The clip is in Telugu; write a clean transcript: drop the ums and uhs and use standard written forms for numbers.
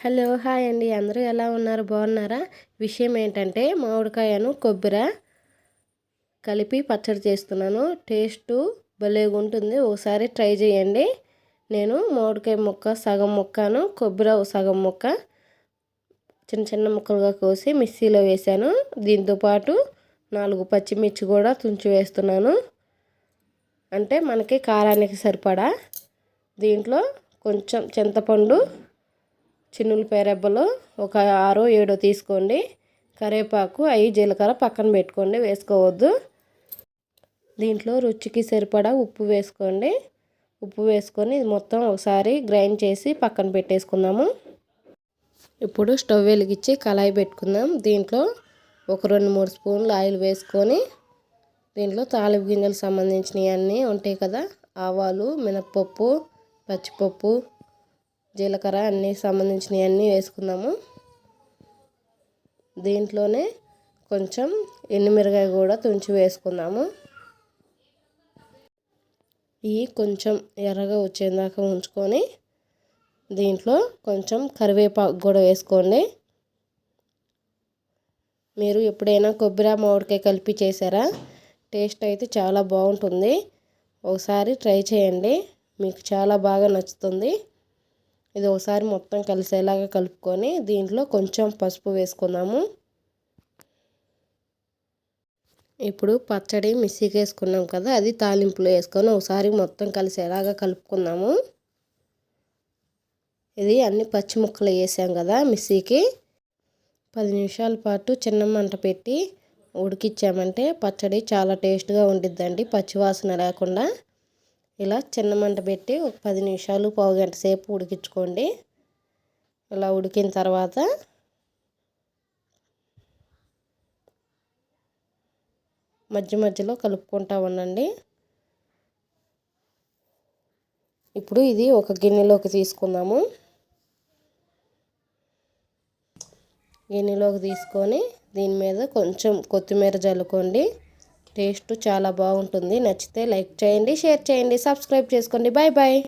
హలో హాయ్ అండి, అందరూ ఎలా ఉన్నారు? బాగున్నారా? విషయం ఏంటంటే మామిడికాయను కొబ్బరి కలిపి పచ్చడి చేస్తున్నాను. టేస్ట్ భలేగా ఉంటుంది, ఒకసారి ట్రై చేయండి. నేను మామిడికాయ ముక్క సగం ముక్కను, కొబ్బరి సగం ముక్క చిన్న చిన్న ముక్కలుగా కోసి మిక్సీలో వేసాను. దీంతోపాటు 4 పచ్చిమిర్చి కూడా తుంచి వేస్తున్నాను, అంటే మనకి కారానికి సరిపడా. దీంట్లో కొంచెం చింతపండు, చిన్నులపాయ రెబ్బలు ఒక 6 7 తీసుకోండి. కరివేపాకు, జీలకర్ర పక్కన పెట్టుకోండి, వేసుకోవద్దు. దీంట్లో రుచికి సరిపడా ఉప్పు వేసుకోండి. ఉప్పు వేసుకొని ఇది మొత్తం ఒకసారి గ్రైండ్ చేసి పక్కన పెట్టేసుకుందాము. ఇప్పుడు స్టవ్ వెలిగించి కళాయి పెట్టుకుందాం. దీంట్లో ఒక 2-3 స్పూన్లు ఆయిల్ వేసుకొని దీంట్లో తాలింపు గింజలకు సంబంధించినవి అన్నీ ఉంటాయి కదా, ఆవాలు, మినప్పప్పు, పచ్చిపప్పు, జీలకర్ర అన్నీ సంబంధించినవి అన్నీ వేసుకుందాము. దీంట్లోనే కొంచెం ఎండుమిరగాయ కూడా తుంచి వేసుకుందాము. ఇవి కొంచెం ఎర్రగా వచ్చేదాకా ఉంచుకొని దీంట్లో కొంచెం కరివేపాకు కూడా వేసుకోండి. మీరు ఎప్పుడైనా కొబ్బరి మామిడికాయ కలిపి చేశారా? టేస్ట్ అయితే చాలా బాగుంటుంది, ఒకసారి ట్రై చేయండి, మీకు చాలా బాగా నచ్చుతుంది. ఇది ఒకసారి మొత్తం కలిసేలాగా కలుపుకొని దీంట్లో కొంచెం పసుపు వేసుకుందాము. ఇప్పుడు పచ్చడి మిక్సీకి వేసుకున్నాం కదా, అది తాలింపులో వేసుకొని ఒకసారి మొత్తం కలిసేలాగా కలుపుకుందాము. ఇది అన్ని పచ్చి ముక్కలు వేసాం కదా మిక్సీకి. 10 నిమిషాల పాటు చిన్న మంట పెట్టి ఉడికించామంటే పచ్చడి చాలా టేస్ట్గా ఉండిద్దండి, పచ్చివాసన లేకుండా. ఇలా చిన్న మంట పెట్టి ఒక 10 నిమిషాలు, పావు గంట సేపు ఉడికించుకోండి. ఇలా ఉడికిన తర్వాత మధ్య మధ్యలో కలుపుకుంటూ ఉండండి. ఇప్పుడు ఇది ఒక గిన్నెలోకి తీసుకుందాము. గిన్నెలోకి తీసుకొని దీని మీద కొంచెం కొత్తిమీర జల్లుకోండి. టేస్ట్ చాలా బాగుంటుంది. నచ్చితే లైక్ చేయండి, షేర్ చేయండి, సబ్స్క్రైబ్ చేసుకోండి. Bye bye.